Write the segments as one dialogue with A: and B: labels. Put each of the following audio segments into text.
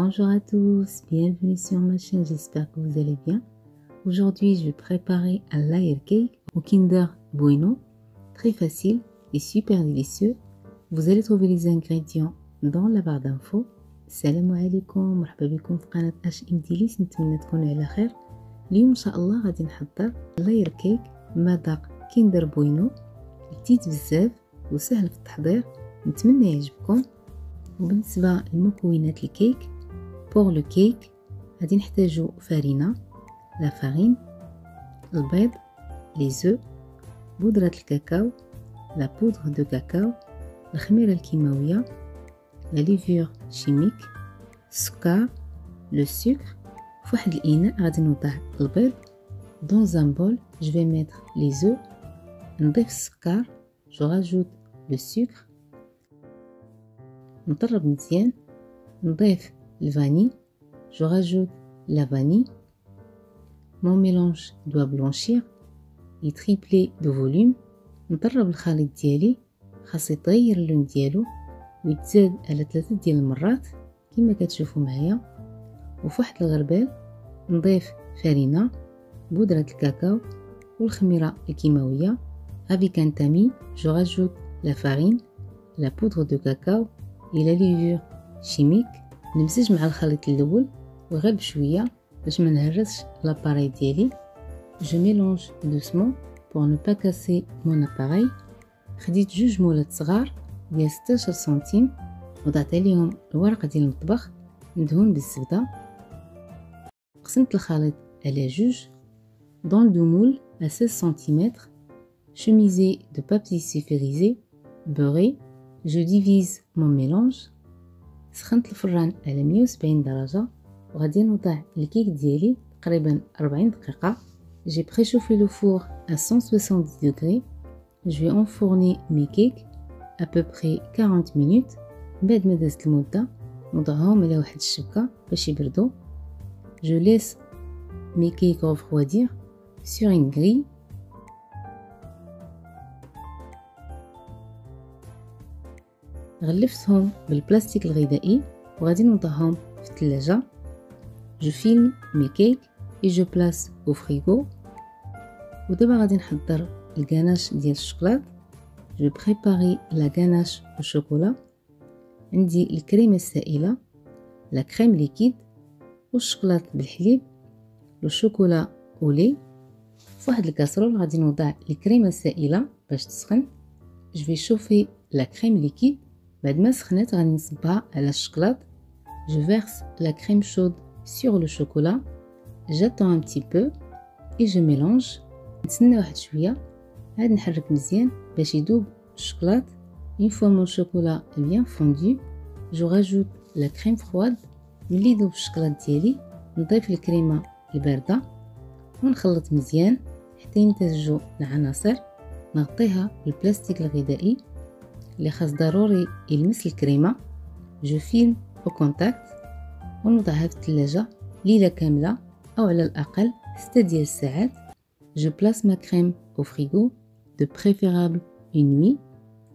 A: Bonjour à tous, bienvenue sur ma chaîne, j'espère que vous allez bien. Aujourd'hui, je vais préparer un layer cake au Kinder Bueno, très facile et super délicieux. Vous allez trouver les ingrédients dans la barre d'infos. Salam alaikum, مرحبا بكم في قناة HMDLIS. نتمنى تكونوا على خير. اليوم إن شاء الله غادي نحضر لاير كيك مذاق كيندر بوينو، لذيذ بزاف وسهل في التحضير، نتمنى يعجبكم. وبالنسبة لمكونات الكيك، بور لو كيك غادي نحتاجو فارينة، لا فارين، البيض، لي زو، بودرة الكاكاو، لا بودر دو كاكاو، الخميرة الكيماوية، لا ليفور شيميك، السكر، لو سكر. فواحد الاناء غادي نوضع البيض. dans un bol je vais mettre les œufs، نضيف السكر، je rajoute le sucre، نطرب مزيان، نضيف الفاني، je rajoute la vanille. mon mélange doit blanchir et tripler de volume. نطرب الخليط ديالي، خاص يتغير اللون ديالو ويتزاد على 3 ديال المرات كما كتشوفوا معايا. وفواحد الغربال نضيف فارينة، بودرة الكاكاو والخميرة الكيماوية. avec un tamis je rajoute la farine، la poudre de cacao et la levure chimique. نمزج مع الخليط الاول وغير بشويه باش ما نهرسش لاباري ديالي. je mélange doucement pour ne pas casser mon appareil. خديت جوج مولات صغار ديال 16 سنتيم وضعت عليهم الورق ديال المطبخ مدهون بالزبده. قسمت الخليط على جوج. dans le moule à 16 cm chemisé de papier sulfurisé beurré. je divise mon mélange. سخنت الفران على 170 درجة وغادي نوضع الكيك ديالي تقريبا 40 دقيقة. j'ai préchauffé le four à 170 degrés. je vais enfourner mes cakes à peu près 40 minutes. بعد ما دازت المدة نوضعهم على واحد الشبكة باش يبردوا. je laisse mes cakes refroidir sur une grille. غلفتهم بالبلاستيك الغذائي وغادي نوضعهم في الثلاجة. je filme mes cakes et je place au frigo. ودابا غادي نحضر الكاناش ديال الشوكولات. je vais préparer la ganache au chocolat. عندي الكريمة السائلة، لا كريم ليكيد والشوكولات بالحليب، لو شوكولا اولي. فواحد الكاسرول غادي نوضع الكريمة السائلة باش تسخن. je vais chauffer la crème liquide. بعد ما سخنت غادي نصبها على الشوكولات. je verse la crème chaude sur le chocolat. j'attends un petit peu et je mélange. نتسنى واحد شويه عاد نحرك مزيان باش يذوب الشوكولات. une fois mon chocolat bien fondu je rajoute la crème froide. ملي يذوب الشوكولات ديالي نضيف الكريمه البارده ونخلط مزيان حتى يمتزجوا العناصر. نغطيها بالبلاستيك الغذائي اللي خاص ضروري يلمس الكريمه. جو فيلم او كونتاكت ونوضعها في الثلاجه ليله كامله او على الاقل 6 ديال الساعات. je place ma crème au frigo de préférable une nuit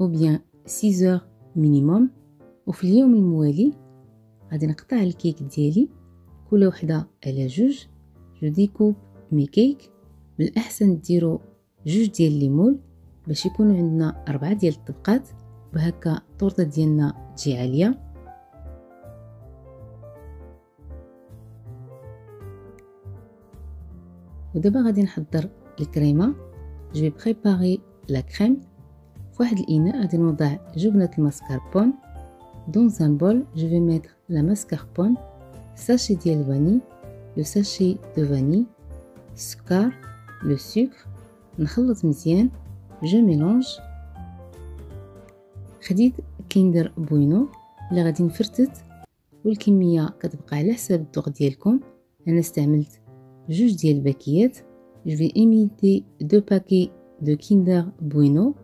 A: ou bien 6 heures minimum. وفي اليوم الموالي غادي نقطع الكيك ديالي كل وحده على جوج. جو ديكوب مي كيك. من الاحسن ديروا جوج ديال ليمول باش يكونوا عندنا 4 ديال الطبقات وهكا الطورطه ديالنا تجي عاليه. ودابا غادي نحضر الكريمه. je vais préparer la crème. فواحد الاناء غادي نوضع جبنه الماسكاربون. dans un bol je vais mettre la mascarpone، sachet ديال الفاني، le sachet de vanille، السكر، le sucre. نخلط مزيان. je mélange. خديت كيندر بوينو اللي غادي نفرتت والكميه كتبقى على حساب الذوق ديالكم. انا استعملت جوج ديال الباكيات. je vais imiter 2 paquets de Kinder Bueno.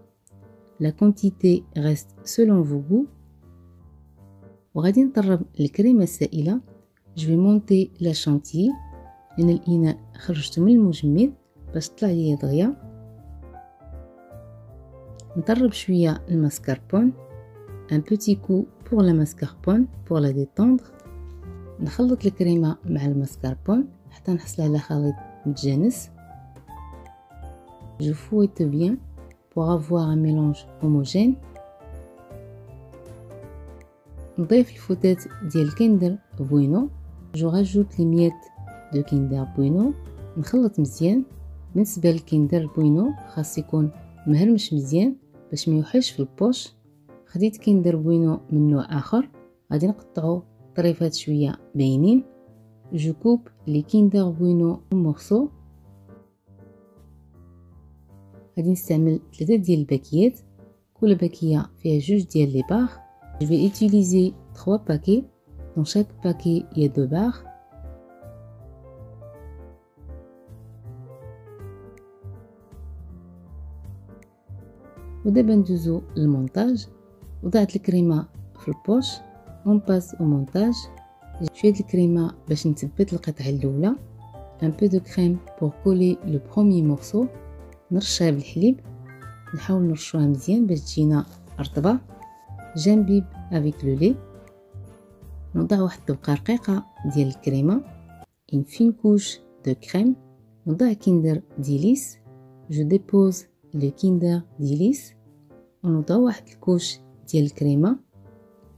A: la quantité reste selon vos goûts. وغادي نطرب الكريمه السائله. je vais monter la chantilly. انا الاناء خرجته من المجمد باش تطلع ليا دغيا. نطرب شويه الماسكاربون. un petit coup pour la mascarpone pour la détendre. نخلط الكريمة مع الماسكربون حتى نحصل على خليط متجانس. Je fouette bien pour avoir un mélange homogène. نضيف الفتات ديال الكيندر بوينو. جو راجوت لي ميات دو كيندر بوينو. نخلط مزيان. بالنسبه للكيندر بوينو خاص يكون مهرمش مزيان باش ما يوحلش في البوش. خديت كيندر بوينو من نوع اخر، غادي نقطعو طريفات شويه باينين. جو كوب لي كيندر بوينو مورسو. غادي نستعمل 3 ديال الباكيات، كل باكيه فيها 2 ديال لي بار. Je vais utiliser 3 paquets. Dans chaque paquet, il y a 2 barres. ودابا ندوزو للمونتاج. وضعت الكريمه في البوش. اون باس او مونتاج. شويه الكريمه باش نثبت القطعه الاولى. ان بو دو كريم بور كولي لو بروميير مورسو. نرشها بالحليب، نحاول نرشوها مزيان باش تجينا رطبه. جنبيب افيك لو لي. نوضع واحد الطبقه رقيقه ديال الكريمه. une fine couche de crème. نوضع كيندر ديليس. جو ديبوز لو كيندر ديليس. ونوضع واحد الكوش ديال الكريمه.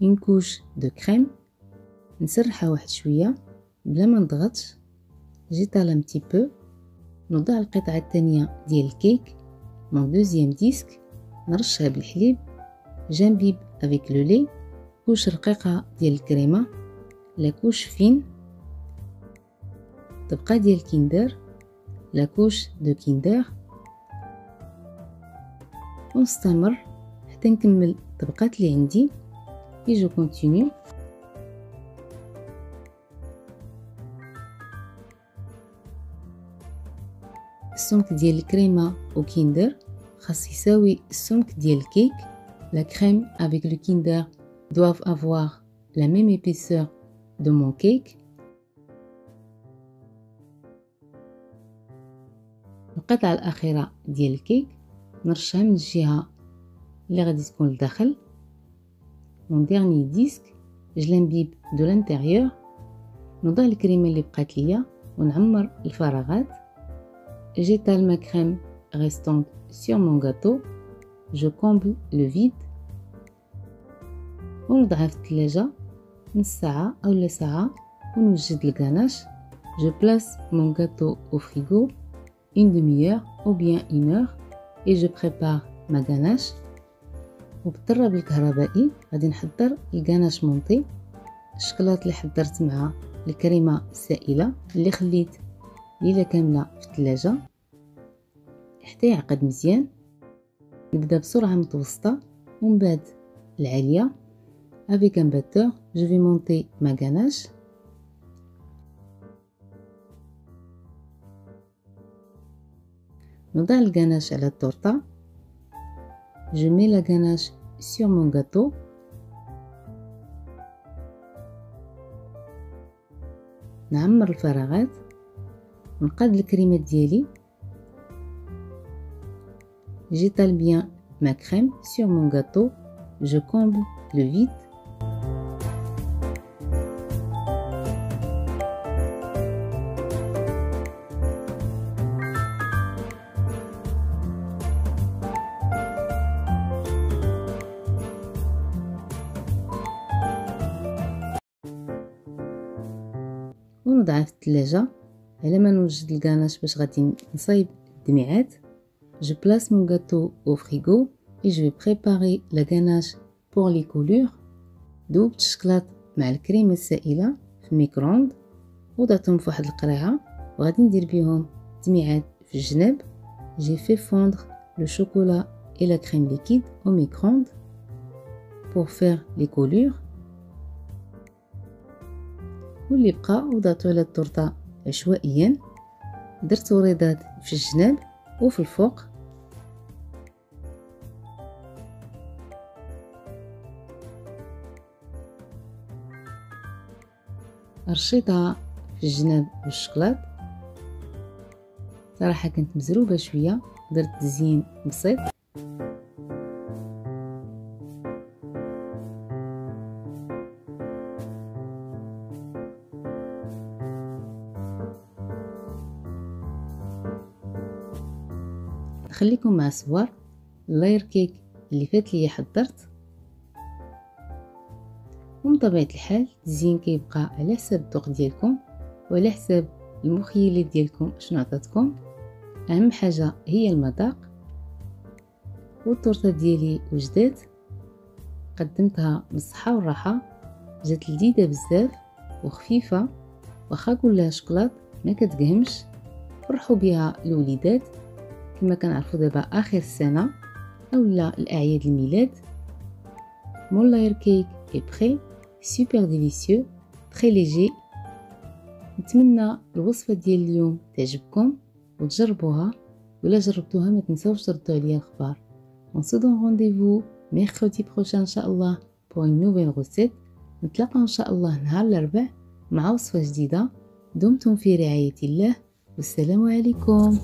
A: une couche de crème. نسرحها واحد شويه بلا ما نضغط. جيتال ان بتي بو. نوضع القطعه الثانيه ديال الكيك مون دوزيام ديسك. نرشها بالحليب. جنبيب افيك لو لي. كوش رقيقه ديال الكريمه. لا كوش فين. طبقه ديال كيندر. لا كوش دو كيندر. ونستمر حتى نكمل الطبقات اللي عندي. et je continue. السمك ديال الكريمه وكيندر خاص يساوي السمك ديال الكيك. La crème avec le Kinder doivent avoir la même épaisseur de mon cake. القطعة الأخيرة ديال الكيك نرشها من الجهة اللي غادي تكون لداخل. mon dernier disque je l'imbibe de l'intérieur. نوضع الكريمة اللي بقات ليا ونعمر الفراغات. j'étale ma crème restante sur mon gâteau. je comble le vide. ونوضعها في الثلاجة نص ساعة أو ساعة ونوجد الغاناش. je place mon gâteau au frigo une demi-heure ou bien une heure et je prépare ma ganache. وبالطراب الكهربائي غادي نحضر الغاناش مونطي. الشكلاط اللي حضرت مع الكريمة السائلة اللي خليت ليلة كاملة في الثلاجة حتى يعقد مزيان. نبدا بسرعة متوسطة ومن بعد العالية. avec un batteur je vais monter ma ganache. نوضع الغاناش على التورتة. je mets la ganache sur mon gâteau. نعمر الفراغات. نقاد الكريمة ديالي. j'étale bien ma crème sur mon gâteau. je comble le vide. ونضعها في الثلاجة على ما نوجد الغاناش باش غادي نصايب الدميعات. je place mon gâteau au frigo et je vais préparer la ganache pour les coulures. ذوبت الشكلاط مع الكريمة السائلة في الميكرووند. وضعتهم في واحد القريعة وغادي ندير بهم دميعات في الجناب. j'ai fait fondre le chocolat et la crème liquide au micro-ondes pour faire les coulures. واللي بقى وضعته على التورته عشوائيا. درت وريضات في الجناب وفي الفوق. رشيتها في الجناب بالشكلاط. صراحه كنت مزروبه شويه، درت تزيين بسيط. نخليكم مع صور اللاير كيك اللي فات لي حضرت. ومن طبيعة الحال التزيين كيبقى على حساب الذوق ديالكم وعلى حساب المخيلات ديالكم شنو عطاتكم. اهم حاجة هي المذاق. والتورته ديالي وجدات، قدمتها بالصحة والراحة، جات لذيذة بزاف وخفيفة، واخا كلها شوكولات ما كتقهمش. فرحوا بها الوليدات كما كنعرفوا دابا اخر السنه اولا الاعياد الميلاد. مون لاير كيك اي بري، سوبر ديليسيو، تري ليجي. نتمنى الوصفه ديال اليوم تعجبكم وتجربوها، ولا جربتوها ما تنساوش تردوا عليا الخبر. On se donne rendez-vous mercredi prochain ان شاء الله pour une nouvelle recette. نتلاقاو ان شاء الله نهار الاربعاء مع وصفه جديده. دمتم في رعايه الله والسلام عليكم.